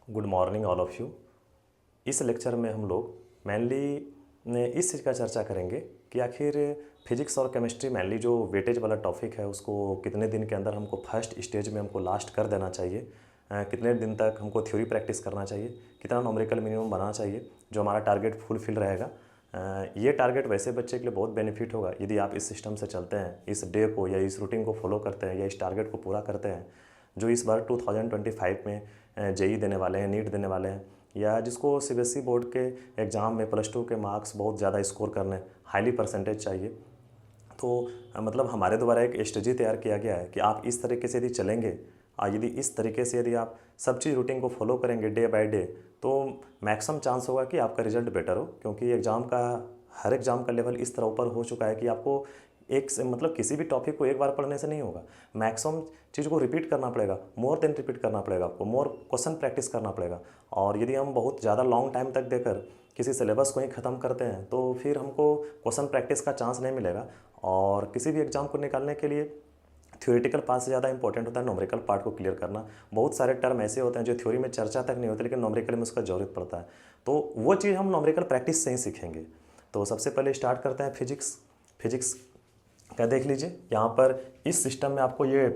Good morning all of you. इस lecture में हम लोग मेनली इस चीज़ का चर्चा करेंगे कि आखिर फिजिक्स और केमिस्ट्री मेनली जो वेटेज वाला टॉपिक है उसको कितने दिन के अंदर हमको फर्स्ट स्टेज में हमको लास्ट कर देना चाहिए, कितने दिन तक हमको थ्योरी प्रैक्टिस करना चाहिए, कितना नॉमेरिकल मिनिमम बनाना चाहिए जो हमारा टारगेट फुलफिल रहेगा। ये टारगेट वैसे बच्चे के लिए बहुत बेनिफिट होगा यदि आप इस सिस्टम से चलते हैं, इस डे को या इस रूटीन को फॉलो करते हैं या इस टारगेट को पूरा करते हैं जो इस बार 2025 में जेई देने वाले हैं, नीट देने वाले हैं, या जिसको सीबीएसई बोर्ड के एग्ज़ाम में +2 के मार्क्स बहुत ज़्यादा स्कोर करने, हाईली परसेंटेज चाहिए। तो मतलब हमारे द्वारा एक स्ट्रेटजी तैयार किया गया है कि आप इस तरीके से यदि चलेंगे, यदि इस तरीके से यदि आप सब चीज़ रूटीन को फॉलो करेंगे डे बाय डे, तो मैक्सिमम चांस होगा कि आपका रिजल्ट बेटर हो, क्योंकि हर एग्ज़ाम का लेवल इस तरह ऊपर हो चुका है कि आपको एक से मतलब किसी भी टॉपिक को एक बार पढ़ने से नहीं होगा, मैक्सिमम चीज़ को रिपीट करना पड़ेगा, मोर देन रिपीट करना पड़ेगा, आपको मोर क्वेश्चन प्रैक्टिस करना पड़ेगा। और यदि हम बहुत ज़्यादा लॉन्ग टाइम तक देकर किसी सिलेबस को ही ख़त्म करते हैं तो फिर हमको क्वेश्चन प्रैक्टिस का चांस नहीं मिलेगा। और किसी भी एग्ज़ाम को निकालने के लिए थ्योरेटिकल पार्ट से ज़्यादा इंपॉर्टेंट होता है नॉमेरिकल पार्ट को क्लियर करना। बहुत सारे टर्म ऐसे होते हैं जो थ्योरी में चर्चा तक नहीं होते लेकिन नॉमेरिकल में उसका ज़रूरत पड़ता है, तो वो चीज़ हम नॉमेरिकल प्रैक्टिस से ही सीखेंगे। तो सबसे पहले स्टार्ट करते हैं फिजिक्स क्या देख लीजिए यहाँ पर इस सिस्टम में आपको ये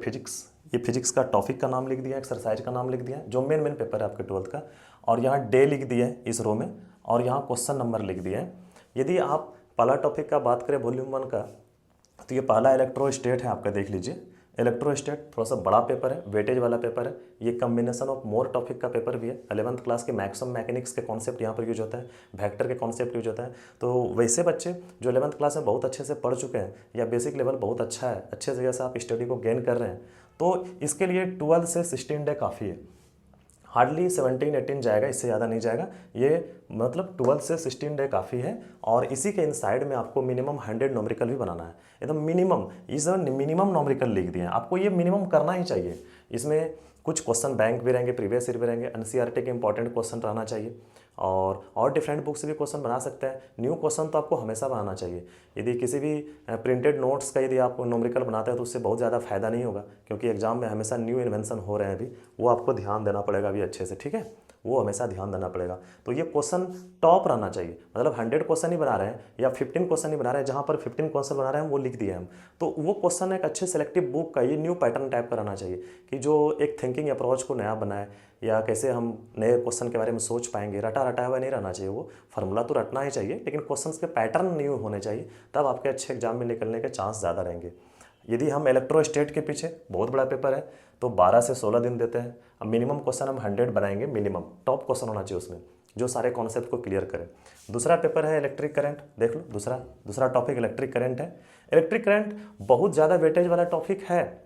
फिजिक्स का टॉपिक का नाम लिख दिया, एक्सरसाइज का नाम लिख दिया जो मेन पेपर है आपके 12th का, और यहाँ डे लिख दिया है इस रो में, और यहाँ क्वेश्चन नंबर लिख दिया है। यदि आप पहला टॉपिक का बात करें वॉल्यूम 1 का, तो ये पहला इलेक्ट्रोस्टेट है आपका, देख लीजिए। इलेक्ट्रोस्टेट थोड़ा सा बड़ा पेपर है, वेटेज वाला पेपर है, ये कम्बिनेशन ऑफ मोर टॉपिक का पेपर भी है। 11th क्लास के मैक्सिमम मैकेनिक्स के कॉन्सेप्ट यहाँ पर यूज होता है, वेक्टर के कॉन्सेप्ट यूज होता है। तो वैसे बच्चे जो 11th क्लास में बहुत अच्छे से पढ़ चुके हैं या बेसिक लेवल बहुत अच्छा है, अच्छे जगह से आप स्टडी को गेन कर रहे हैं, तो इसके लिए 12 से 16 डे काफ़ी है। हार्डली 17-18 जाएगा, इससे ज़्यादा नहीं जाएगा। ये मतलब 12 से 16 डे काफ़ी है। और इसी के इनसाइड में आपको मिनिमम 100 नॉमेरिकल भी बनाना है, एकदम मिनिमम। इस मिनिमम नॉमेरिकल लिख दिए हैं, आपको ये मिनिमम करना ही चाहिए। इसमें कुछ क्वेश्चन बैंक भी रहेंगे, प्रीवियस ईयर भी रहेंगे, एनसीईआरटी के इंपॉर्टेंट क्वेश्चन रहना चाहिए, और डिफरेंट बुक से भी क्वेश्चन बना सकते हैं। न्यू क्वेश्चन तो आपको हमेशा बनाना चाहिए। यदि किसी भी प्रिंटेड नोट्स का यदि आप नॉमेरिकल बनाते हैं तो उससे बहुत ज़्यादा फायदा नहीं होगा, क्योंकि एग्जाम में हमेशा न्यू इन्वेंशन हो रहे हैं अभी, वो आपको ध्यान देना पड़ेगा अभी अच्छे से, ठीक है, वो हमेशा ध्यान देना पड़ेगा। तो ये क्वेश्चन टॉप रहना चाहिए, मतलब 100 क्वेश्चन ही बना रहे हैं या 15 क्वेश्चन ही बना रहे हैं, जहाँ पर 15 क्वेश्चन बना रहे हैं वो लिख दिए हम, तो वो क्वेश्चन एक अच्छे सेलेक्टिव बुक का ये न्यू पैटर्न टाइप का रहना चाहिए कि जो एक थिंकिंग अप्रोच को नया बनाए, या कैसे हम नए क्वेश्चन के बारे में सोच पाएंगे। रटा हुआ नहीं रहना चाहिए, वो फार्मूला तो रटना ही चाहिए लेकिन क्वेश्चंस के पैटर्न न्यू होने चाहिए, तब आपके अच्छे एग्जाम में निकलने के चांस ज़्यादा रहेंगे। यदि हम इलेक्ट्रोस्टेट के पीछे बहुत बड़ा पेपर है तो 12 से 16 दिन देते हैं। अब मिनिमम क्वेश्चन हम 100 बनाएंगे, मिनिमम टॉप क्वेश्चन होना चाहिए उसमें जो सारे कॉन्सेप्ट को क्लियर करे। दूसरा पेपर है इलेक्ट्रिक करंट, देख लो दूसरा टॉपिक इलेक्ट्रिक करंट है। इलेक्ट्रिक करंट बहुत ज़्यादा वेटेज वाला टॉपिक है,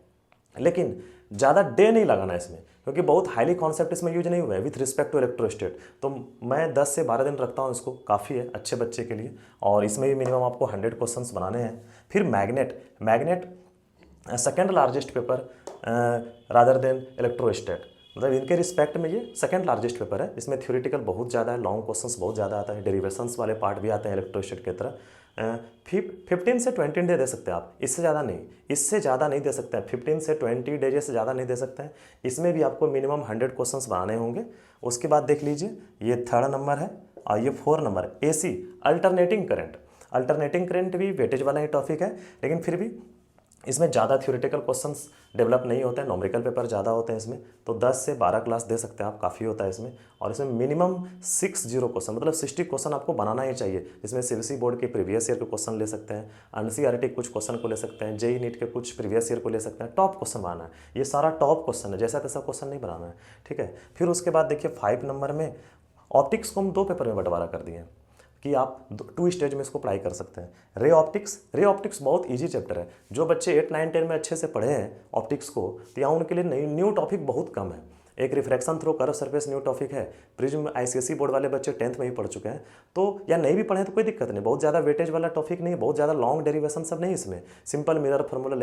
लेकिन ज़्यादा डे नहीं लगाना इसमें, क्योंकि बहुत हाईली कॉन्सेप्ट इसमें यूज नहीं हुआ है विथ रिस्पेक्ट टू इलेक्ट्रोस्टेट। तो मैं 10 से 12 दिन रखता हूँ इसको, काफ़ी है अच्छे बच्चे के लिए, और इसमें भी मिनिमम आपको 100 क्वेश्चंस बनाने हैं। फिर magnet second largest paper rather than इलेक्ट्रोस्टेट, मतलब इनके रिस्पेक्ट में ये सेकंड लार्जेस्ट पेपर है। इसमें थ्योरेटिकल बहुत ज़्यादा है, लॉन्ग क्वेश्चंस बहुत ज़्यादा आता है, डेरिवेशंस वाले पार्ट भी आते हैं इलेक्ट्रोस्टेट की तरह। 15 से 20 डे दे सकते हैं आप, इससे ज़्यादा नहीं दे सकते हैं। 15 से 20 डे से ज़्यादा नहीं दे सकते हैं। इसमें भी आपको मिनिमम 100 क्वेश्चंस बनाने होंगे। उसके बाद देख लीजिए, ये 3rd नंबर है और ये 4 नंबर AC अल्टरनेटिंग करंट भी वेटेज वाला ही टॉपिक है, लेकिन फिर भी इसमें ज़्यादा थ्योरेटिकल क्वेश्चंस डेवलप नहीं होते हैं, नॉमेरिकल पेपर ज़्यादा होते हैं इसमें, तो 10 से 12 क्लास दे सकते हैं आप, काफ़ी होता है इसमें। और इसमें मिनिमम 60 क्वेश्चन, मतलब 60 क्वेश्चन आपको बनाना ही चाहिए। इसमें सीबीएसई बोर्ड के प्रीवियस ईयर के क्वेश्चन ले सकते हैं, एनसीईआरटी कुछ क्वेश्चन को ले सकते हैं, जेई नीट के कुछ प्रीवियस ईयर को ले सकते हैं। टॉप क्वेश्चन बनाना है, ये सारा टॉप क्वेश्चन है, जैसा तैसा क्वेश्चन नहीं बनाना है, ठीक है। फिर उसके बाद देखिए 5 नंबर में ऑप्टिक्स को हम 2 पेपर में बंटवारा कर दिए हैं कि आप 2 स्टेज में इसको पढ़ाई कर सकते हैं। रे ऑप्टिक्स बहुत इजी चैप्टर है। जो बच्चे 8, 9, 10 में अच्छे से पढ़े हैं ऑप्टिक्स को, तो यहाँ उनके लिए न्यू टॉपिक बहुत कम है। एक refraction through curve surface new topic है। प्रिज्म ICSE बोर्ड वाले बच्चे 10th में ही पढ़ चुके हैं, तो या नहीं भी पढ़े तो कोई दिक्कत नहीं, बहुत ज़्यादा वेटेज वाला टॉपिक नहीं, बहुत ज़्यादा लॉन्ग डेरिवेशन सब नहीं इसमें। Simple mirror formula,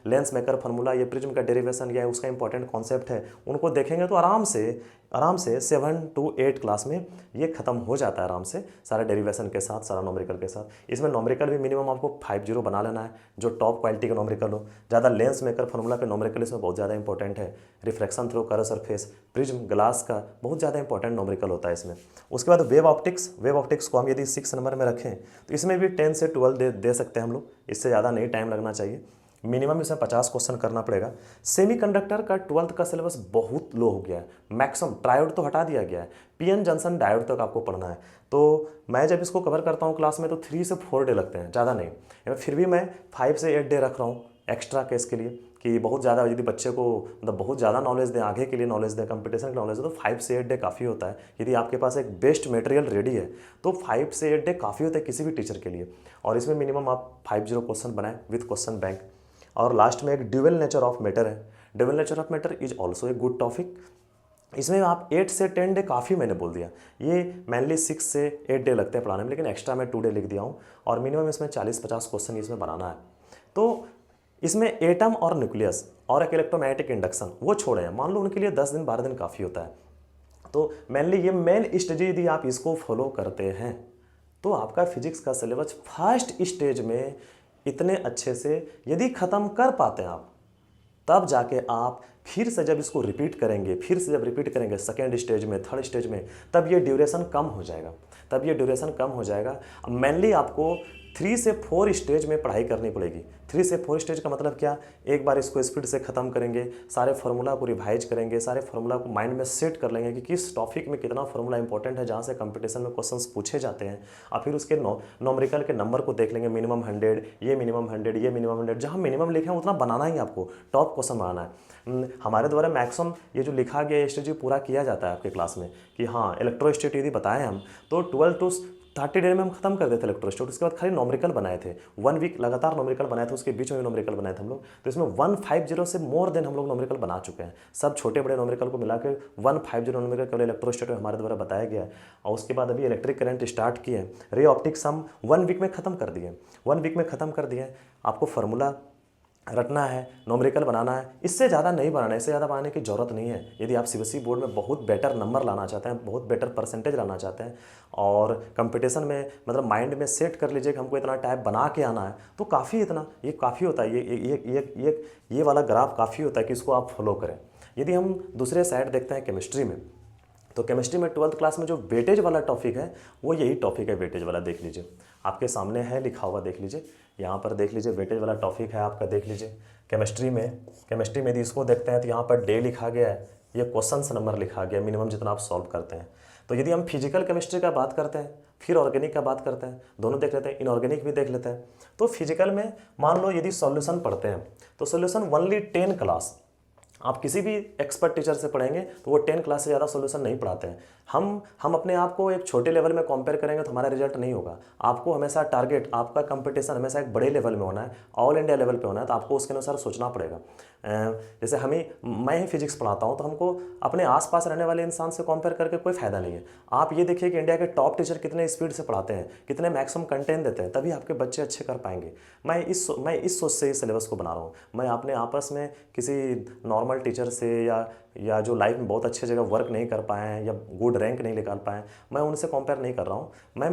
lens maker formula, ये प्रिज्म का डेरिवेशन या उसका इंपॉर्टेंट कॉन्सेप्ट है, उनको देखेंगे तो आराम से आराम से 7 to 8 क्लास में ये खत्म हो जाता है आराम से, सारे डेरिवेशन के साथ, सारा नॉमरिकल के साथ। इसमें नॉमरिकल भी मिनिमम आपको 50 बना लेना है, जो टॉप क्वालिटी का नॉमरिकल हो। ज़्यादा लेंस मेकर फॉर्मूला के नॉमरिकल इसमें बहुत ज़्यादा इंपॉर्टेंट है। Refraction through, curve surface, prism, glass का बहुत ज़्यादा इंपॉर्टेंट नॉमरिकल होता है इसमें। उसके बाद वेव ऑप्टिक्स को हम यदि 6 नंबर में रखें तो इसमें भी 10 से 12 दे सकते हैं हम लोग, इससे ज़्यादा नहीं टाइम लगना चाहिए। मिनिमम इसमें 50 क्वेश्चन करना पड़ेगा। सेमीकंडक्टर का 12th का सिलेबस बहुत लो हो गया है, मैक्सिमम ट्रायोड तो हटा दिया गया है, पीएन जंक्शन डायोड तक आपको पढ़ना है। तो मैं जब इसको कवर करता हूँ क्लास में तो 3 से 4 डे लगते हैं, ज़्यादा नहीं। फिर भी मैं 5 से 8 डे रख रहा हूँ एक्स्ट्रा केस के लिए, कि बहुत ज़्यादा यदि बच्चे को मतलब बहुत ज़्यादा नॉलेज दें, आगे के लिए नॉलेज दें, कंपटीशन की नॉलेज दें, तो 5 से 8 डे काफ़ी होता है। यदि आपके पास एक बेस्ट मटेरियल रेडी है तो 5 से 8 डे काफ़ी होता है किसी भी टीचर के लिए। और इसमें मिनिमम आप 50 क्वेश्चन बनाएं विथ क्वेश्चन बैंक। और लास्ट में एक ड्यूअल नेचर ऑफ मैटर है। Dual nature of matter is also a good topic. इसमें आप 8 से 10 डे काफ़ी, मैंने बोल दिया, ये मेनली 6 से 8 डे लगते हैं पढ़ाने में, लेकिन एक्स्ट्रा मैं 2 डे लिख दिया हूँ। और मिनिमम इसमें 40-50 क्वेश्चन इसमें बनाना है। तो इसमें एटम और न्यूक्लियस और एक इलेक्ट्रोमैग्नेटिक इंडक्शन वो छोड़े हैं, मान लो उनके लिए 10 दिन 12 दिन काफ़ी होता है। तो मेनली ये मेन स्टेज यदि आप इसको फॉलो करते हैं तो आपका फिजिक्स का सिलेबस फर्स्ट स्टेज में इतने अच्छे से यदि ख़त्म कर पाते हैं आप, तब जाके आप फिर से जब इसको रिपीट करेंगे, फिर से जब रिपीट करेंगे सेकेंड स्टेज में, थर्ड स्टेज में, तब ये ड्यूरेशन कम हो जाएगा, तब ये ड्यूरेशन कम हो जाएगा। मेनली आपको 3 से 4 स्टेज में पढ़ाई करनी पड़ेगी। 3 से 4 स्टेज का मतलब क्या, एक बार इसको स्पीड से ख़त्म करेंगे, सारे फार्मूला को रिवाइज करेंगे, सारे फार्मूला को माइंड में सेट कर लेंगे कि किस टॉपिक में कितना फार्मूला इंपॉर्टेंट है, जहाँ से कंपटीशन में क्वेश्चंस पूछे जाते हैं। और फिर उसके नॉमरिकल के नंबर को देख लेंगे, मिनिमम 100, ये मिनिमम 100, ये मिनिमम 100, जहाँ मिनिमम लिखे हैं उतना बनाना ही आपको, टॉप क्वेश्चन बनाना है। हमारे द्वारा मैक्सिमम ये जो लिखा गया स्टेज पूरा किया जाता है आपके क्लास में, कि हाँ इलेक्ट्रोस्टेट यदि बताएं हम तो 12 to 30 डे में हम खत्म कर देते इलेक्ट्रोस्टेट। उसके बाद खाली नॉमरिकल बनाए थे, 1 वीक लगातार नॉमरिकल बनाए थे, उसके बीच में भी नॉमरिकल बनाए थे हम लोग। तो इसमें 150 से मोर देन हम लोग नॉमरिकल बना चुके हैं। सब छोटे बड़े नॉमरिकल को मिला के 150 नॉमरिकल केवल इलेक्ट्रोस्टेट में हमारे द्वारा बताया गया है। और उसके बाद अभी इलेक्ट्रिक करंट स्टार्ट किए, रे ऑप्टिक्स हम 1 वीक में ख़त्म कर दिए, 1 वीक में ख़त्म कर दिए। आपको फार्मूला रटना है, नॉमरिकल बनाना है, इससे ज़्यादा नहीं बनाना है, इससे ज़्यादा बनाने की ज़रूरत नहीं है। यदि आप सीबीएसई बोर्ड में बहुत बेटर नंबर लाना चाहते हैं, बहुत बेटर परसेंटेज लाना चाहते हैं और कंपटीशन में मतलब माइंड में सेट कर लीजिए कि हमको इतना टाइप बना के आना है, तो काफ़ी इतना ये काफ़ी होता है, ये वाला ग्राफ काफ़ी होता है कि इसको आप फॉलो करें। यदि हम दूसरे साइड देखते हैं केमिस्ट्री में, तो केमिस्ट्री में 12th क्लास में जो वेटेज वाला टॉपिक है वो यही टॉपिक है, वेटेज वाला। देख लीजिए आपके सामने है लिखा हुआ, देख लीजिए यहाँ पर, देख लीजिए वेटेज वाला टॉपिक है आपका, देख लीजिए केमिस्ट्री में यदि इसको देखते हैं तो यहाँ पर डे लिखा गया है, ये क्वेश्चंस नंबर लिखा गया मिनिमम जितना आप सॉल्व करते हैं। तो यदि हम फिजिकल केमिस्ट्री का बात करते हैं फिर ऑर्गेनिक का बात करते हैं, दोनों देख लेते हैं, इनऑर्गेनिक भी देख लेते हैं। तो फिजिकल में मान लो यदि सॉल्यूशन पढ़ते हैं तो सॉल्यूशन ओनली 10 क्लास, आप किसी भी एक्सपर्ट टीचर से पढ़ेंगे तो वो 10 क्लास से ज़्यादा सॉल्यूशन नहीं पढ़ाते हैं। हम अपने आप को एक छोटे लेवल में कंपेयर करेंगे तो हमारा रिजल्ट नहीं होगा। आपको हमेशा टारगेट, आपका कंपटीशन हमेशा एक बड़े लेवल में होना है, ऑल इंडिया लेवल पे होना है, तो आपको उसके अनुसार सोचना पड़ेगा। जैसे मैं ही फिजिक्स पढ़ाता हूँ तो हमको अपने आसपास रहने वाले इंसान से कंपेयर करके कोई फ़ायदा नहीं है। आप ये देखिए कि इंडिया के टॉप टीचर कितने स्पीड से पढ़ाते हैं, कितने मैक्सिमम कंटेंट देते हैं, तभी आपके बच्चे अच्छे कर पाएंगे। मैं इस सोच से इस सिलेबस को बना रहा हूँ। मैं अपने आपस में किसी नॉर्मल टीचर से या जो लाइफ में बहुत अच्छे जगह वर्क नहीं कर पाए हैं या गुड रैंक नहीं निकाल पाए, मैं उनसे कंपेयर नहीं कर रहा हूँ। मैं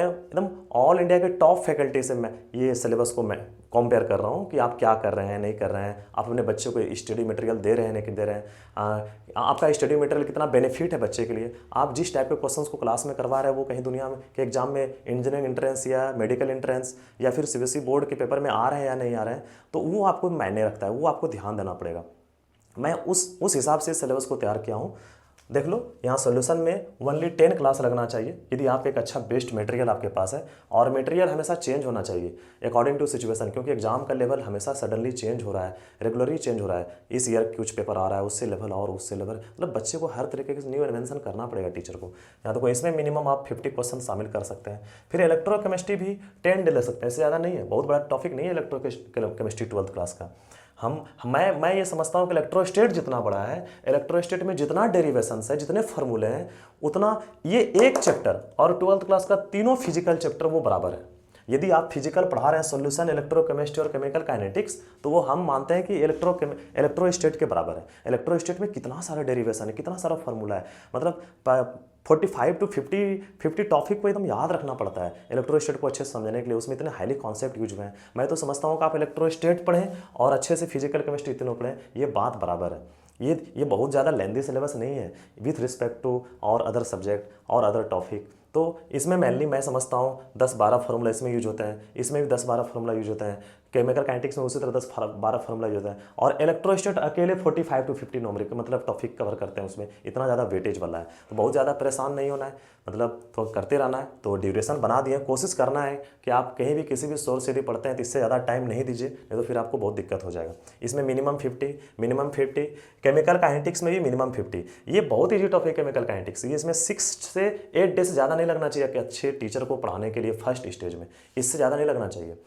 एकदम ऑल इंडिया के टॉप फैकल्टी से मैं ये सिलेबस को मैं कंपेयर कर रहा हूँ कि आप क्या कर रहे हैं, नहीं कर रहे हैं, आप अपने बच्चे को स्टडी मटेरियल दे रहे हैं, नहीं दे रहे हैं, आपका स्टडी मटेरियल कितना बेनिफिट है बच्चे के लिए, आप जिस टाइप के क्वेश्चंस को क्लास में करवा रहे हैं वो कहीं दुनिया में के एग्जाम में इंजीनियरिंग एंट्रेंस या मेडिकल एंट्रेंस या फिर सीबीएसई बोर्ड के पेपर में आ रहे हैं या नहीं आ रहे हैं, तो वो आपको मायने रखता है, वो आपको ध्यान देना पड़ेगा। मैं उस हिसाब से सिलेबस को तैयार किया हूँ। देख लो यहाँ सॉल्यूशन में ओनली 10 क्लास लगना चाहिए यदि आप एक अच्छा बेस्ट मटेरियल आपके पास है, और मटेरियल हमेशा चेंज होना चाहिए अकॉर्डिंग टू सिचुएशन, क्योंकि एग्जाम का लेवल हमेशा सडनली चेंज हो रहा है, रेगुलरली चेंज हो रहा है। इस ईयर कुछ पेपर आ रहा है, उससे लेवल और उससे लेवल, मतलब बच्चे को हर तरीके से न्यू इन्वेंशन करना पड़ेगा टीचर को। यहाँ तो इसमें मिनिमम आप 50 क्वेश्चन शामिल कर सकते हैं। फिर इलेक्ट्रोकेमिस्ट्री भी 10 डे ले सकते हैं, इससे ज़्यादा नहीं है, बहुत बड़ा टॉपिक नहीं है इलेक्ट्रोकेमिस्ट्री 12th क्लास का। मैं ये समझता हूँ कि इलेक्ट्रोस्टेट जितना बड़ा है, इलेक्ट्रोस्टेट में जितना डेरिवेशंस है, जितने फार्मूले हैं, उतना ये एक चैप्टर और 12th क्लास का तीनों फिजिकल चैप्टर वो बराबर है। यदि आप फिजिकल पढ़ा रहे हैं सॉल्यूशन इलेक्ट्रोकेमिस्ट्री और केमिकल काइनेटिक्स, तो वो हम मानते हैं कि इलेक्ट्रोस्टेट के बराबर है। इलेक्ट्रोस्टेट में कितना सारा डेरिवेशन है, कितना सारा फॉर्मूला है, मतलब 45 to 50 टॉपिक को एकदम याद रखना पड़ता है इलेक्ट्रोस्टेट को अच्छे से समझने के लिए। उसमें इतने हाईली कॉन्सेप्ट यूज हुए हैं। मैं तो समझता हूँ कि आप इलेक्ट्रोस्टेट पढ़ें और अच्छे से फिजिकल केमिस्ट्री तीनों पढ़ें, ये बात बराबर है। ये बहुत ज़्यादा लेंदी सिलेबस नहीं है विथ रिस्पेक्ट टू और अदर सब्जेक्ट और अदर टॉपिक। तो इसमें मेनली मैं समझता हूँ 10-12 फार्मूला इसमें यूज होते हैं, इसमें भी 10-12 फार्मूला यूज होते हैं, केमिकल काइनेटिक्स में उसी तरह 10-12 फार्मूला यूज होता है, और इलेक्ट्रोस्टेट अकेले 45 to 50 नॉमरिक मतलब टॉपिक कवर करते हैं। उसमें इतना ज़्यादा वेटेज वाला है, तो बहुत ज़्यादा परेशान नहीं होना है, मतलब तो करते रहना है। तो ड्यूरेशन बना दिए, कोशिश करना है कि आप कहीं भी किसी भी सोर्स से यदि पढ़ते हैं तो इससे ज़्यादा टाइम नहीं दीजिए, नहीं तो फिर आपको बहुत दिक्कत हो जाएगा। इसमें मिनिमम 50, केमिकल काइनेटिक्स में भी मिनिमम 50। ये बहुत ईजी टॉपिक है केमिकल काइनेटिक्स। ये इसमें 6 से 8 डे से ज़्यादा नहीं लगना चाहिए कि अच्छे टीचर को पढ़ाने के लिए फर्स्ट स्टेज में, इससे ज़्यादा नहीं लगना चाहिए,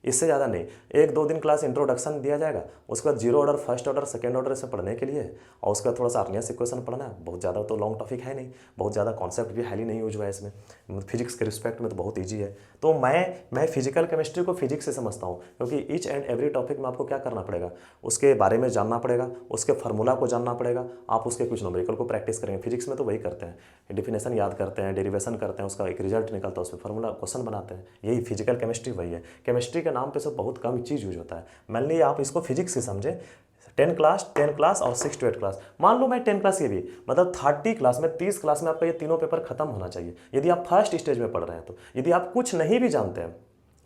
इससे ज़्यादा नहीं। 1-2 दिन क्लास इंट्रोडक्शन दिया जाएगा, उसके बाद zero order, first order, second order से पढ़ने के लिए, और उसके बाद थोड़ा सा अर्नियस इक्वेशन पढ़ना है। बहुत ज़्यादा तो लॉन्ग टॉपिक है नहीं, बहुत ज़्यादा कॉन्सेप्ट भी हाईली नहीं यूज हुआ है इसमें। फिजिक्स के रिस्पेक्ट में तो बहुत ईजी है। तो मैं फिजिकल केमिस्ट्री को फिजिक्स से समझता हूँ, क्योंकि ईच एंड एवरी टॉपिक में आपको क्या करना पड़ेगा, उसके बारे में जानना पड़ेगा, उसके फार्मूला को जानना पड़ेगा, आप उसके कुछ न्यूमेरिकल को प्रैक्टिस करेंगे। फिजिक्स में तो वही करते हैं, डेफिनेशन याद करते हैं, डेरिवेशन करते हैं, उसका एक रिजल्ट निकलता है, उसमें फार्मूला क्वेश्चन बनाते हैं। यही फिजिकल केमिस्ट्री वही है। केमिस्ट्री के नाम पे सब बहुत कम चीज़ यूज होता है। मान लीजिए आप इसको फिजिक्स से समझें, 10 क्लास और 6 to 8 क्लास, मान लो मैं 10 क्लास, ये भी मतलब 30 क्लास में 30 क्लास में आपका ये तीनों पेपर खत्म होना चाहिए यदि आप फर्स्ट स्टेज में पढ़ रहे हैं। तो यदि आप कुछ नहीं भी जानते हैं,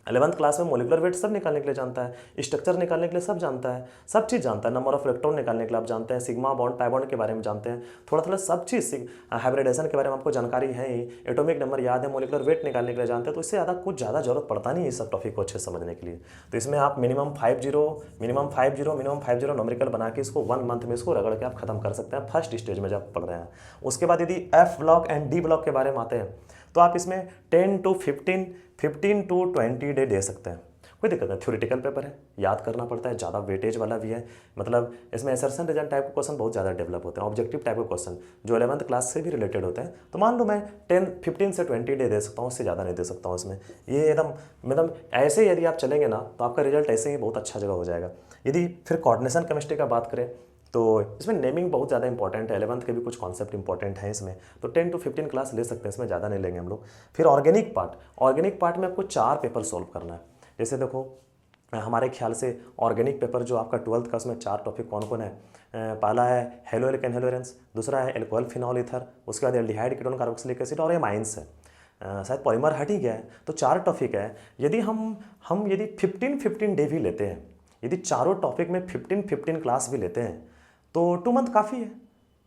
11th क्लास में मोलिकुलर वेट सब निकालने के लिए जानता है, स्ट्रक्चर निकालने के लिए सब जानता है, सब चीज़ जानता है, नंबर ऑफ इलेक्ट्रॉन निकालने के लिए आप जानते हैं, सिग्मा बॉन्ड पाई बॉन्ड के बारे में जानते हैं, थोड़ा थोड़ा सब चीज़, हाइब्रिडेशन के बारे में आपको जानकारी है ही, एटॉमिक नंबर याद है, मोलिकुलर वेट निकालने के लिए जानते हैं। तो इससे कुछ ज़्यादा जरूरत पड़ता नहीं है इस सब टॉपिक को अच्छे से समझने के लिए। तो इसमें आप मिनिमम 50 नॉमरिकल बना के इसको 1 मंथ में इसको रगड़ के आप खत्म कर सकते हैं फर्स्ट स्टेज में जब पढ़ रहे हैं। उसके बाद यदि F block and D block के बारे में आते हैं, तो आप इसमें 10 to 15 to 20 डे दे सकते हैं, कोई दिक्कत नहीं। थ्योरेटिकल पेपर है, याद करना पड़ता है, ज़्यादा वेटेज वाला भी है, मतलब इसमें असर्शन रिजल्ट टाइप के क्वेश्चन बहुत ज़्यादा डेवलप होते हैं, ऑब्जेक्टिव टाइप के क्वेश्चन जो 11th क्लास से भी रिलेटेड होते हैं। तो मान लो मैं 15 से 20 डे दे सकता हूँ, उससे ज़्यादा नहीं दे सकता हूँ इसमें। ये एकदम मतलब ऐसे यदि आप चलेंगे ना, तो आपका रिजल्ट ऐसे ही बहुत अच्छा जगह हो जाएगा। यदि फिर कोऑर्डिनेशन केमिस्ट्री का बात करें, तो इसमें नेमिंग बहुत ज़्यादा इंपॉर्टेंट है, 11th के भी कुछ कॉन्सेप्ट इंपॉर्टेंट हैं इसमें, तो 10 to 15 क्लास ले सकते हैं, इसमें ज़्यादा नहीं लेंगे हम लोग। फिर ऑर्गेनिक पार्ट में आपको 4 पेपर सॉल्व करना है। जैसे देखो, हमारे ख्याल से ऑर्गेनिक पेपर जो आपका 12th का, उसमें 4 टॉपिक कौन कौन है, पहला है हेलो एल्केन हेलोरेंस, दूसरा है एल्कोहल फिनॉल ईथर, उसके बाद एल्डिहाइड कीटोन कार्बोक्सिलिक एसिड, और एमाइंस है, शायद पॉलीमर हट ही गया है। तो 4 टॉपिक है। यदि हम यदि 15 डे भी लेते हैं, यदि चारों टॉपिक में 15 क्लास भी लेते हैं, तो 2 मंथ काफ़ी है।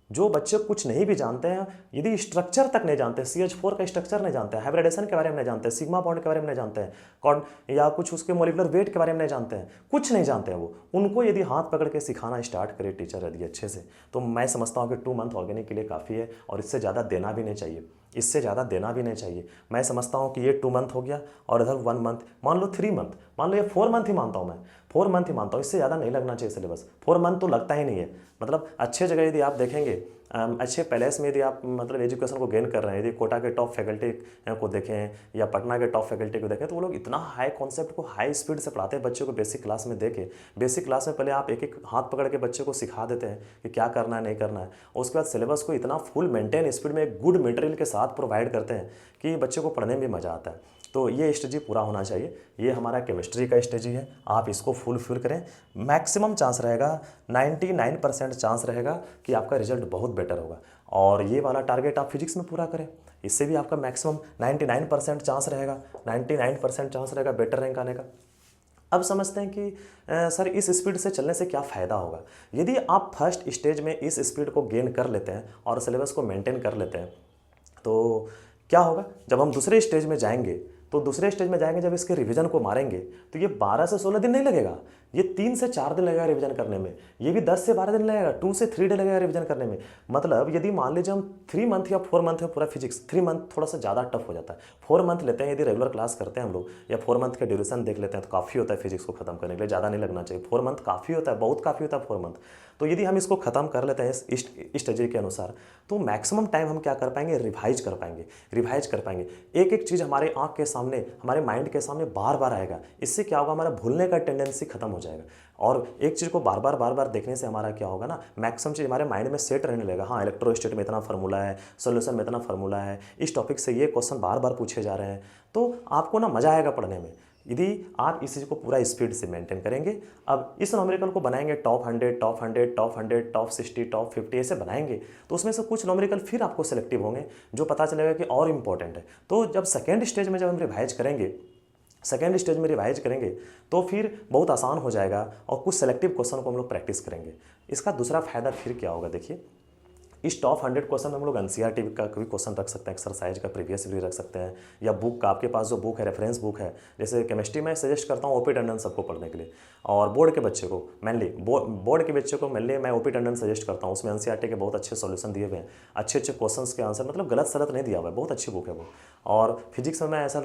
जो बच्चे कुछ नहीं भी जानते हैं, यदि स्ट्रक्चर तक नहीं जानते, CH4 का स्ट्रक्चर नहीं जानते हैं, हाइब्रिडेशन के बारे में नहीं जानते हैं, सिग्मा बॉन्ड के बारे में नहीं जानते हैं, कौन या कुछ उसके मोलिकुलर वेट के बारे में नहीं जानते हैं, कुछ नहीं जानते हैं वो, उनको यदि हाथ पकड़ के सिखाना स्टार्ट करे टीचर यदि अच्छे से, तो मैं समझता हूँ कि 2 मंथ ऑर्गेनिक के लिए काफ़ी है, और इससे ज़्यादा देना भी नहीं चाहिए, इससे ज़्यादा देना भी नहीं चाहिए। मैं समझता हूँ कि ये 2 मंथ हो गया, और इधर 1 मंथ, मान लो 3 मंथ, मान लो ये 4 मंथ ही मानता हूँ मैं, 4 मंथ ही मानता हूँ, इससे ज़्यादा नहीं लगना चाहिए सिलेबस। 4 मंथ तो लगता ही नहीं है। मतलब अच्छे जगह यदि आप देखेंगे, अच्छे पैलेस में यदि आप मतलब एजुकेशन को गेन कर रहे हैं, यदि कोटा के टॉप फैकल्टी को देखें या पटना के टॉप फैकल्टी को देखें, तो वो लोग इतना हाई कॉन्सेप्ट को हाई स्पीड से पढ़ाते हैं बच्चों को। बेसिक क्लास में देखे, बेसिक क्लास में पहले आप एक हाथ पकड़ के बच्चे को सिखा देते हैं कि क्या करना है नहीं करना है, और उसके बाद सिलेबस को इतना फुल मेंटेन स्पीड में एक गुड मटेरियल के साथ प्रोवाइड करते हैं कि बच्चे को पढ़ने में मज़ा आता है। तो ये स्टेजी पूरा होना चाहिए। ये हमारा केमिस्ट्री का स्टेजी है, आप इसको फुलफिल करें, मैक्सिमम चांस रहेगा, 99% चांस रहेगा कि आपका रिजल्ट बहुत बेटर होगा। और ये वाला टारगेट आप फिजिक्स में पूरा करें, इससे भी आपका मैक्सिमम 99% चांस रहेगा, 99% चांस रहेगा बेटर रैंक आने का। अब समझते हैं कि सर इस स्पीड से चलने से क्या फ़ायदा होगा। यदि आप फर्स्ट स्टेज में इस स्पीड को गेन कर लेते हैं और सिलेबस को मेंटेन कर लेते हैं, तो क्या होगा, जब हम दूसरे स्टेज में जाएंगे, तो दूसरे स्टेज में जाएंगे जब इसके रिवीजन को मारेंगे, तो ये 12 से 16 दिन नहीं लगेगा, ये 3 से 4 दिन लगेगा रिवीजन करने में। ये भी 10 से 12 दिन लगेगा, 2 से 3 डे लगेगा रिवीजन करने में। मतलब यदि मान लीजिए हम 3 मंथ या 4 मंथ है पूरा फिजिक्स, 3 मंथ थोड़ा सा ज़्यादा टफ हो जाता है, 4 मंथ लेते हैं यदि रेगुलर क्लास करते हैं हम लोग, या 4 मंथ का ड्यूरेशन देख लेते हैं, तो काफ़ी होता है फिजिक्स को खत्म करने के लिए, ज़्यादा नहीं लगना चाहिए। 4 मंथ काफ़ी होता है, बहुत काफ़ी होता है 4 मंथ। तो यदि हम इसको ख़त्म कर लेते हैं इस स्ट्रेटजी के अनुसार, तो मैक्सिमम टाइम हम क्या कर पाएंगे, रिवाइज कर पाएंगे। एक एक चीज़ हमारे आँख के सामने, हमारे माइंड के सामने बार बार आएगा। इससे क्या होगा, हमारा भूलने का टेंडेंसी खत्म हो जाएगा। और एक चीज़ को बार बार देखने से हमारा क्या होगा ना, मैक्सिमम चीज़ हमारे माइंड में सेट रहने लगेगा। हाँ, इलेक्ट्रोस्टेट में इतना फार्मूला है, सोल्यूशन में इतना फार्मूला है, इस टॉपिक से ये क्वेश्चन बार बार पूछे जा रहे हैं, तो आपको ना मज़ा आएगा पढ़ने में, यदि आप इस चीज़ को पूरा स्पीड से मेंटेन करेंगे। अब इस न्यूमेरिकल को बनाएंगे top 100, top 100, top 100, top 60, top 50 ऐसे बनाएंगे, तो उसमें से कुछ न्यूमेरिकल फिर आपको सेलेक्टिव होंगे जो पता चलेगा कि और इंपॉर्टेंट है। तो जब सेकेंड स्टेज में जब हम रिवाइज करेंगे, तो फिर बहुत आसान हो जाएगा और कुछ सेलेक्टिव क्वेश्चन को हम लोग प्रैक्टिस करेंगे। इसका दूसरा फायदा फिर क्या होगा, देखिए इस टॉप 100 क्वेश्चन हम लोग एनसीईआरटी का कोई क्वेश्चन रख सकते हैं, एक्सरसाइज का प्रीवियस भी रख सकते हैं, या बुक का आपके पास जो बुक है, रेफरेंस बुक है, जैसे केमिस्ट्री में सजेस्ट करता हूँ ओपी टंडन सबको पढ़ने के लिए, और बोर्ड के बच्चे को मेनली मैं ओपी टंडन सजेस्ट करता हूँ। उसमें एनसीईआरटी के बहुत अच्छे सॉल्यूशन दिए हुए हैं, अच्छे क्वेश्चन के आंसर, मतलब गलत सलत नहीं दिया हुआ है, बहुत अच्छी बुक है वो। और फिजिक्स में मैं ऐसा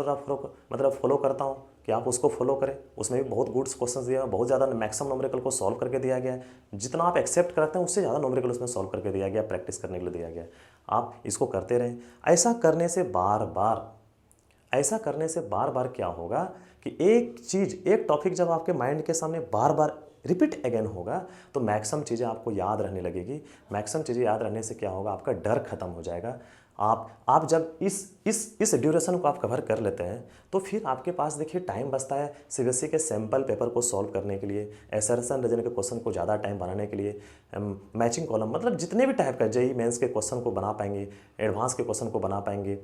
फॉलो करता हूँ कि आप उसको फॉलो करें, उसमें भी बहुत गुड्स क्वेश्चंस दिए हैं, बहुत ज़्यादा मैक्सिमम न्यूमेरिकल को सॉल्व करके दिया गया है, जितना आप एक्सेप्ट करते हैं उससे ज़्यादा न्यूमेरिकल उसमें सॉल्व करके दिया गया, प्रैक्टिस करने के लिए दिया गया है। आप इसको करते रहें। ऐसा करने से बार बार क्या होगा कि एक टॉपिक जब आपके माइंड के सामने बार बार रिपीट अगेन होगा, तो मैक्सिमम चीज़ें आपको याद रहने लगेगी। मैक्सिमम चीज़ें याद रहने से क्या होगा, आपका डर खत्म हो जाएगा। आप जब इस ड्यूरेशन को आप कवर कर लेते हैं, तो फिर आपके पास देखिए टाइम बचता है सीबीएसई के सैम्पल पेपर को सॉल्व करने के लिए, असर्शन रीजन के क्वेश्चन को ज़्यादा टाइम बनाने के लिए, मैचिंग कॉलम, मतलब जितने भी टाइप का जेईई मेंस के क्वेश्चन को बना पाएंगे, एडवांस के क्वेश्चन को बना पाएंगे,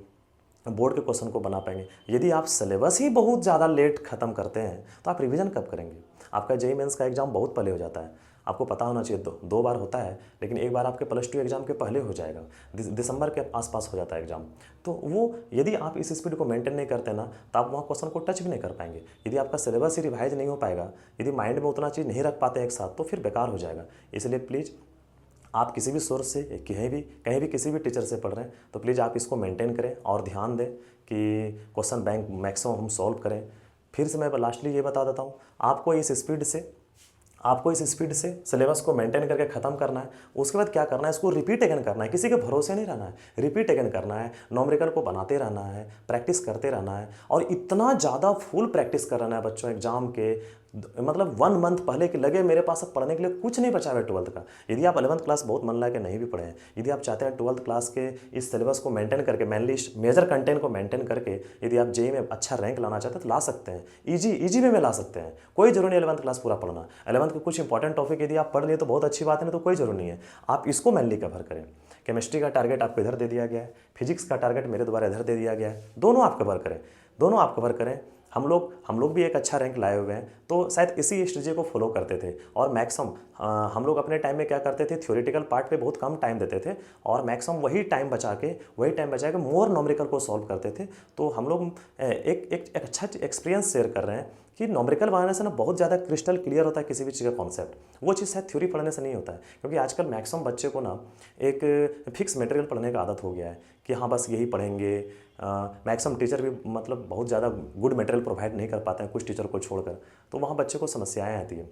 बोर्ड के क्वेश्चन को बना पाएंगे। यदि आप सिलेबस ही बहुत ज़्यादा लेट खत्म करते हैं, तो आप रिवीजन कब करेंगे? आपका जेईई मेंस का एग्जाम बहुत पहले हो जाता है, आपको पता होना चाहिए। दो बार होता है, लेकिन एक बार आपके +2 एग्जाम के पहले हो जाएगा, दिसंबर के आसपास हो जाता है एग्जाम। तो वो यदि आप इस स्पीड को मेंटेन नहीं करते ना, तो आप वहाँ क्वेश्चन को टच भी नहीं कर पाएंगे। यदि आपका सिलेबस ही रिवाइज नहीं हो पाएगा, यदि माइंड में उतना चीज़ नहीं रख पाते एक साथ, तो फिर बेकार हो जाएगा। इसलिए प्लीज़ आप किसी भी सोर्स से, कहीं भी किसी भी टीचर से पढ़ रहे हैं, तो प्लीज़ आप इसको मेंटेन करें और ध्यान दें कि क्वेश्चन बैंक मैक्सिमम हम सॉल्व करें। फिर से मैं लास्टली ये बता देता हूँ, आपको इस स्पीड से सिलेबस को मेंटेन करके ख़त्म करना है। उसके बाद क्या करना है, इसको रिपीट अगेन करना है, किसी के भरोसे नहीं रहना है, रिपीट अगेन करना है, न्यूमेरिकल को बनाते रहना है, प्रैक्टिस करते रहना है, और इतना ज़्यादा फुल प्रैक्टिस करना है बच्चों। एग्जाम के मतलब 1 मंथ पहले कि लगे मेरे पास अब पढ़ने के लिए कुछ नहीं बचा है 12th का। यदि आप 11th क्लास बहुत मन लगा के नहीं भी पढ़े हैं, यदि आप चाहते हैं 12th क्लास के इस सिलेबस को मेंटेन करके, मेनली मेजर कंटेंट को मेंटेन करके, यदि आप जेईई में अच्छा रैंक लाना चाहते हैं, तो ला सकते हैं, इजी वे में ला सकते हैं। कोई जरूरी नहीं 11th क्लास पूरा पढ़ना। 11th के कुछ इंपॉर्टेंट टॉपिक यदि आप पढ़ लिए तो बहुत अच्छी बात है, नहीं तो कोई जरूरी नहीं है। आप इसको मेनली कवर करें। केमिस्ट्री का टारगेट आपको इधर दे दिया गया है, फिजिक्स का टारगेट मेरे द्वारा इधर दे दिया गया है, दोनों आप कवर करें। हम लोग भी एक अच्छा रैंक लाए हुए हैं, तो शायद इसी स्ट्रेटजी को फॉलो करते थे। और मैक्सिमम हम लोग अपने टाइम में क्या करते थे, थ्योरेटिकल पार्ट पे बहुत कम टाइम देते थे, और मैक्सिमम वही टाइम बचा के मोर न्यूमेरिकल को सॉल्व करते थे। तो हम लोग एक अच्छा एक्सपीरियंस शेयर कर रहे हैं कि न्यूमेरिकल बनाने से ना बहुत ज़्यादा क्रिस्टल क्लियर होता है किसी भी चीज़ का कॉन्सेप्ट। वो चीज़ शायद थ्योरी पढ़ने से नहीं होता है, क्योंकि आजकल मैक्सिमम बच्चे को ना एक फिक्स मटेरियल पढ़ने का आदत हो गया है कि हाँ बस यही पढ़ेंगे। मैक्सिमम टीचर भी मतलब बहुत ज़्यादा गुड मटेरियल प्रोवाइड नहीं कर पाते हैं कुछ टीचर को छोड़कर, तो वहाँ बच्चे को समस्याएं आती है।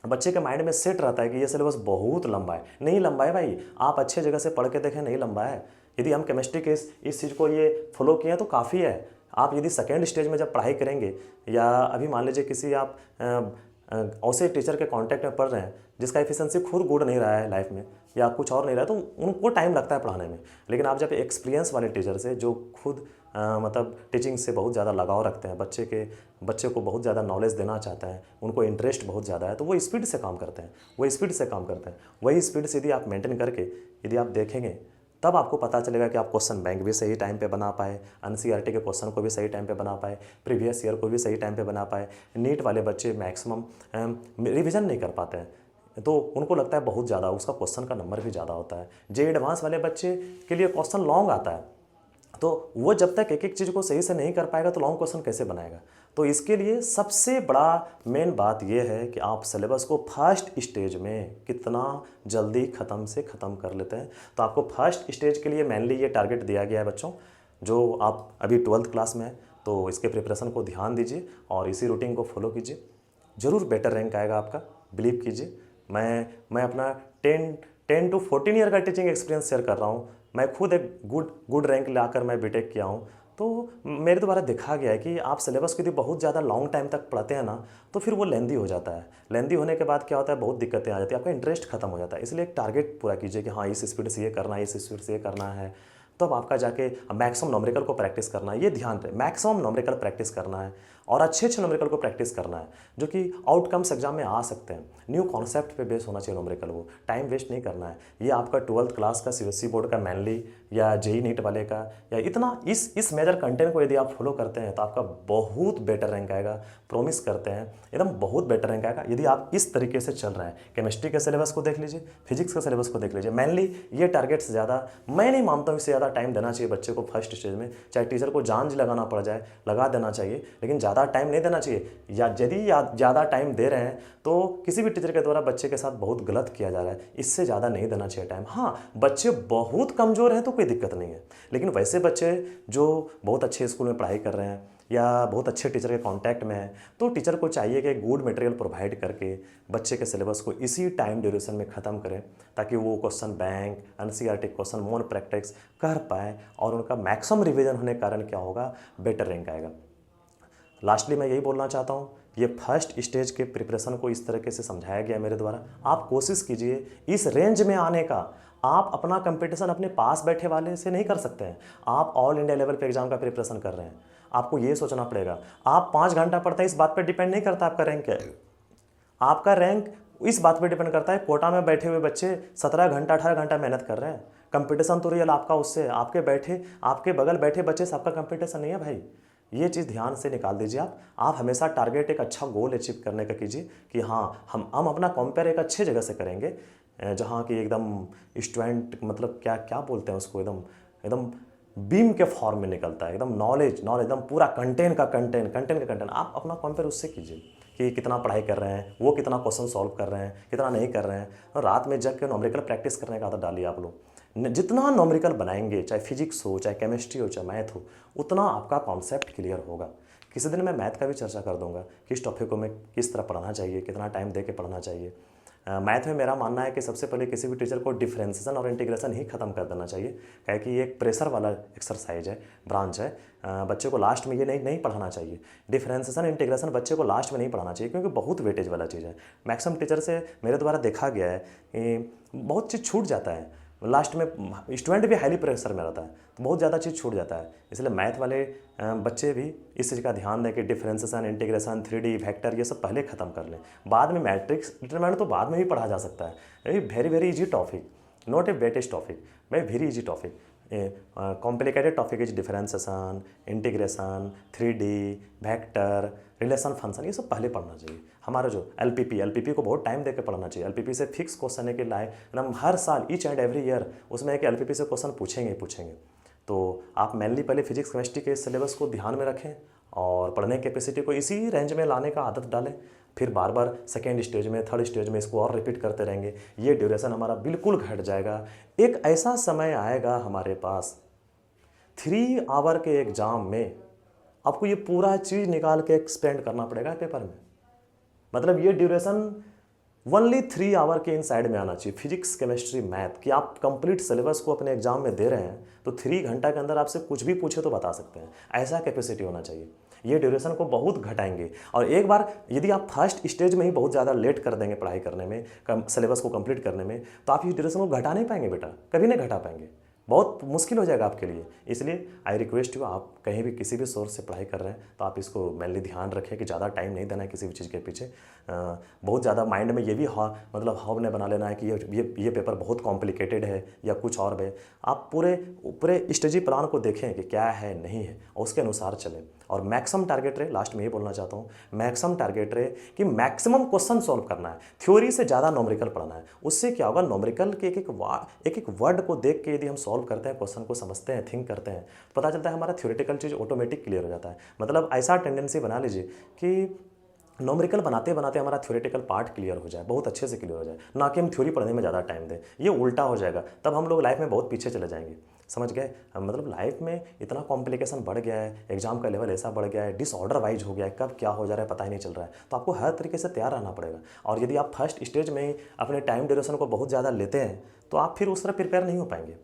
बच्चे के माइंड में सेट रहता है कि ये सिलेबस बहुत लंबा है। नहीं लंबा है भाई, आप अच्छे जगह से पढ़ के देखें, नहीं लंबा है। यदि हम केमिस्ट्री के इस चीज़ को ये फॉलो किए तो काफ़ी है। आप यदि सेकेंड स्टेज में जब पढ़ाई करेंगे, या अभी मान लीजिए किसी आप ऐसे टीचर के कांटेक्ट में पढ़ रहे हैं जिसका एफिशिएंसी खुद गुड नहीं रहा है लाइफ में, या कुछ और नहीं रहा है, तो उनको टाइम लगता है पढ़ाने में। लेकिन आप जब एक्सपीरियंस वाले टीचर से, जो खुद मतलब टीचिंग से बहुत ज़्यादा लगाव रखते हैं, बच्चे को बहुत ज़्यादा नॉलेज देना चाहते हैं, उनको इंटरेस्ट बहुत ज़्यादा है, तो वो स्पीड से काम करते हैं। वही स्पीड से यदि आप मेंटेन करके यदि आप देखेंगे, तब आपको पता चलेगा कि आप क्वेश्चन बैंक भी सही टाइम पे बना पाए, एनसीईआरटी के क्वेश्चन को भी सही टाइम पे बना पाए, प्रीवियस ईयर को भी सही टाइम पे बना पाए। नीट वाले बच्चे मैक्सिमम रिवीजन नहीं कर पाते हैं, तो उनको लगता है बहुत ज़्यादा, उसका क्वेश्चन का नंबर भी ज़्यादा होता है। जेईई एडवांस वाले बच्चे के लिए क्वेश्चन लॉन्ग आता है, तो वो जब तक एक एक चीज़ को सही से नहीं कर पाएगा तो लॉन्ग क्वेश्चन कैसे बनाएगा। तो इसके लिए सबसे बड़ा मेन बात यह है कि आप सिलेबस को फर्स्ट स्टेज में कितना जल्दी ख़त्म कर लेते हैं। तो आपको फर्स्ट स्टेज के लिए मेनली ये टारगेट दिया गया है बच्चों। जो आप अभी 12th क्लास में हैं, तो इसके प्रिपरेशन को ध्यान दीजिए और इसी रूटीन को फॉलो कीजिए, ज़रूर बेटर रैंक आएगा आपका, बिलीव कीजिए। मैं अपना 10 to 14 ईयर का टीचिंग एक्सपीरियंस शेयर कर रहा हूँ। मैं खुद एक गुड रैंक लाकर मैं बीटेक किया हूँ। तो मेरे द्वारा देखा गया है कि आप सिलेबस को यदि बहुत ज़्यादा लॉन्ग टाइम तक पढ़ते हैं ना, तो फिर वो लेंदी हो जाता है। लेंदी होने के बाद क्या होता है, बहुत दिक्कतें आ जाती है, आपका इंटरेस्ट खत्म हो जाता है। इसलिए एक टारगेट पूरा कीजिए कि हाँ, इस स्पीड से ये करना है, इस स्पीड से ये करना है। तो अब आपका जाके मैक्सिमम न्यूमेरिकल को प्रैक्टिस करना है, ये ध्यान रहे, मैक्सिमम न्यूमेरिकल प्रैक्टिस करना है और अच्छे न्यूमेरिकल को प्रैक्टिस करना है जो कि आउटकम्स एग्जाम में आ सकते हैं। न्यू कॉन्सेप्ट पे बेस होना चाहिए न्यूमेरिकल, वो टाइम वेस्ट नहीं करना है। ये आपका 12th क्लास का सीबीएसई बोर्ड का मैनली या जेई नीट वाले का या इतना इस मेजर कंटेंट को यदि आप फॉलो करते हैं तो आपका बहुत बेटर रैंक आएगा। प्रॉमिस करते हैं एकदम बहुत बेटर रैंक आएगा यदि आप इस तरीके से चल रहे हैं। केमिस्ट्री के सिलेबस को देख लीजिए, फिजिक्स के सिलेबस को देख लीजिए। मेनली ये टारगेट से ज़्यादा मैं नहीं मानता हूँ, इससे ज़्यादा टाइम देना चाहिए बच्चे को फर्स्ट स्टेज में। चाहे टीचर को जान लगाना पड़ जाए, लगा देना चाहिए, लेकिन ज़्यादा टाइम नहीं देना चाहिए। या यदि ज़्यादा टाइम दे रहे हैं तो किसी भी टीचर के द्वारा बच्चे के साथ बहुत गलत किया जा रहा है, इससे ज़्यादा नहीं देना चाहिए टाइम। हाँ, बच्चे बहुत कमज़ोर हैं तो कोई दिक्कत नहीं है, लेकिन वैसे बच्चे जो बहुत अच्छे स्कूल में पढ़ाई कर रहे हैं या बहुत अच्छे टीचर के कांटेक्ट में है, तो टीचर को चाहिए कि गुड मटेरियल प्रोवाइड करके बच्चे के सिलेबस को इसी टाइम ड्यूरेशन में ख़त्म करें, ताकि वो क्वेश्चन बैंक, एनसीईआरटी क्वेश्चन मोन प्रैक्टिस कर पाए और उनका मैक्सिमम रिवीजन होने के कारण क्या होगा, बेटर रैंक आएगा। लास्टली मैं यही बोलना चाहता हूँ, ये फर्स्ट स्टेज के प्रिपरेशन को इस तरीके से समझाया गया मेरे द्वारा। आप कोशिश कीजिए इस रेंज में आने का। आप अपना कंपटीशन अपने पास बैठे वाले से नहीं कर सकते हैं। आप ऑल इंडिया लेवल पे एग्जाम का प्रिपरेशन कर रहे हैं, आपको ये सोचना पड़ेगा। आप 5 घंटा पढ़ते हैं, इस बात पर डिपेंड नहीं करता आपका रैंक क्या है। आपका रैंक इस बात पर डिपेंड करता है कोटा में बैठे हुए बच्चे 17 घंटा 18 घंटा मेहनत कर रहे हैं। कंपटीशन तो रियल आपका उससे, आपके बगल बैठे बच्चे से आपका कंपटीशन नहीं है भाई। ये चीज़ ध्यान से निकाल दीजिए। आप हमेशा टारगेट एक अच्छा गोल अचीव करने का कीजिए कि हाँ, हम अपना कंपेयर एक अच्छे जगह से करेंगे जहाँ की एकदम स्टूडेंट मतलब क्या क्या बोलते हैं उसको, एकदम एकदम बीम के फॉर्म में निकलता है, एकदम नॉलेज एकदम पूरा कंटेंट का कंटेंट। आप अपना कंपेयर उससे कीजिए कि कितना पढ़ाई कर रहे हैं, वो कितना क्वेश्चन सॉल्व कर रहे हैं, कितना नहीं कर रहे हैं। और रात में जग के न्यूमेरिकल प्रैक्टिस करने का आदत डालिए आप लोग। जितना न्यूमेरिकल बनाएंगे, चाहे फिजिक्स हो, चाहे केमिस्ट्री हो, चाहे मैथ हो, उतना आपका कॉन्सेप्ट क्लियर होगा। किसी दिन मैं मैथ का भी चर्चा कर दूंगा, किस टॉपिक को मैं किस तरह पढ़ाना चाहिए, कितना टाइम दे के पढ़ना चाहिए। मैथ में मेरा मानना है कि सबसे पहले किसी भी टीचर को डिफरेंशिएशन और इंटीग्रेशन ही खत्म कर देना चाहिए, क्या कि ये एक प्रेशर वाला एक्सरसाइज है, ब्रांच है। बच्चे को लास्ट में ये नहीं पढ़ाना चाहिए। डिफरेंशिएशन इंटीग्रेशन बच्चे को लास्ट में नहीं पढ़ाना चाहिए, क्योंकि बहुत वेटेज वाला चीज़ है। मैक्सिमम टीचर से मेरे द्वारा देखा गया है कि बहुत चीज़ छूट जाता है लास्ट में। स्टूडेंट भी हाईली प्रेशर में रहता है तो बहुत ज़्यादा चीज़ छूट जाता है। इसलिए मैथ वाले बच्चे भी इस चीज़ का ध्यान दें कि डिफरेंशिएशन, इंटीग्रेशन, 3D, वेक्टर ये सब पहले ख़त्म कर लें। बाद में मैट्रिक्स डिटरमिनेंट तो बाद में भी पढ़ा जा सकता है। ये very easy topic, not a weightage topic, very easy topic. Complicated topic is differentiation, integration, 3D, vector, relation function, ये सब पहले पढ़ना चाहिए। हमारा जो एलपीपी को बहुत टाइम देकर पढ़ना चाहिए। एलपीपी से फिक्स क्वेश्चन है कि एकदम हर साल ईच एंड एवरी ईयर उसमें एक एलपीपी से क्वेश्चन पूछेंगे। तो आप मेनली पहले फिजिक्स केमिस्ट्री के सिलेबस को ध्यान में रखें और पढ़ने की कैपेसिटी को इसी रेंज में लाने का आदत डालें। फिर बार सेकेंड स्टेज में, थर्ड स्टेज में इसको और रिपीट करते रहेंगे। ये ड्यूरेशन हमारा बिल्कुल घट जाएगा। एक ऐसा समय आएगा हमारे पास 3 आवर के एग्ज़ाम में आपको ये पूरा चीज़ निकाल के एक्सपेंड करना पड़ेगा पेपर में। मतलब ये ड्यूरेशन ओनली 3 आवर के इनसाइड में आना चाहिए। फिजिक्स, केमिस्ट्री, मैथ कि आप कंप्लीट सिलेबस को अपने एग्जाम में दे रहे हैं तो 3 घंटा के अंदर आपसे कुछ भी पूछे तो बता सकते हैं, ऐसा कैपेसिटी होना चाहिए। ये ड्यूरेशन को बहुत घटाएंगे। और एक बार यदि आप फर्स्ट स्टेज में ही बहुत ज़्यादा लेट कर देंगे पढ़ाई करने में, सिलेबस को कंप्लीट करने में, तो आप इस ड्यूरेशन को घटा नहीं पाएंगे बेटा, कभी नहीं घटा पाएंगे, बहुत मुश्किल हो जाएगा आपके लिए। इसलिए आई रिक्वेस्ट यू, आप कहीं भी किसी भी सोर्स से पढ़ाई कर रहे हैं तो आप इसको मेनली ध्यान रखें कि ज़्यादा टाइम नहीं देना है किसी भी चीज़ के पीछे। बहुत ज़्यादा माइंड में ये भी मतलब हाव ने बना लेना है कि ये पेपर बहुत कॉम्प्लिकेटेड है या कुछ और है। आप पूरे स्ट्रेटजी प्लान को देखें कि क्या है नहीं है और उसके अनुसार चलें। और मैक्सिमम टारगेट रहे, लास्ट में ये बोलना चाहता हूँ, मैक्सिमम टारगेट रहे कि मैक्सिमम क्वेश्चन सॉल्व करना है। थ्योरी से ज़्यादा न्यूमेरिकल पढ़ना है। उससे क्या होगा, न्यूमेरिकल के एक वर्ड को देख के यदि हम सॉल्व करते हैं, क्वेश्चन को समझते हैं, थिंक करते हैं, तो पता चलता है हमारा थ्योरेटिकल चीज़ ऑटोमेटिक क्लियर हो जाता है। मतलब ऐसा टेंडेंसी बना लीजिए कि न्यूमेरिकल बनाते बनाते हमारा थ्योरेटिकल पार्ट क्लियर हो जाए, बहुत अच्छे से क्लियर हो जाए, ना कि हम थ्योरी पढ़ने में ज़्यादा टाइम दें। ये उल्टा हो जाएगा, तब हम लोग लाइफ में बहुत पीछे चले जाएंगे। समझ गए? मतलब लाइफ में इतना कॉम्प्लिकेशन बढ़ गया है, एग्जाम का लेवल ऐसा बढ़ गया है, डिसऑर्डर वाइज हो गया है, कब क्या हो जा रहा है पता ही नहीं चल रहा है। तो आपको हर तरीके से तैयार रहना पड़ेगा। और यदि आप फर्स्ट स्टेज में ही अपने टाइम ड्यूरेशन को बहुत ज़्यादा लेते हैं तो आप फिर उस तरह प्रिपेयर नहीं हो पाएंगे।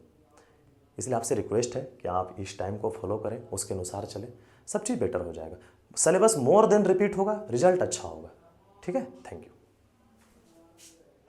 इसलिए आपसे रिक्वेस्ट है कि आप इस टाइम को फॉलो करें, उसके अनुसार चलें, सब चीज़ बेटर हो जाएगा। सिलेबस मोर देन रिपीट होगा, रिजल्ट अच्छा होगा। ठीक है, थैंक यू।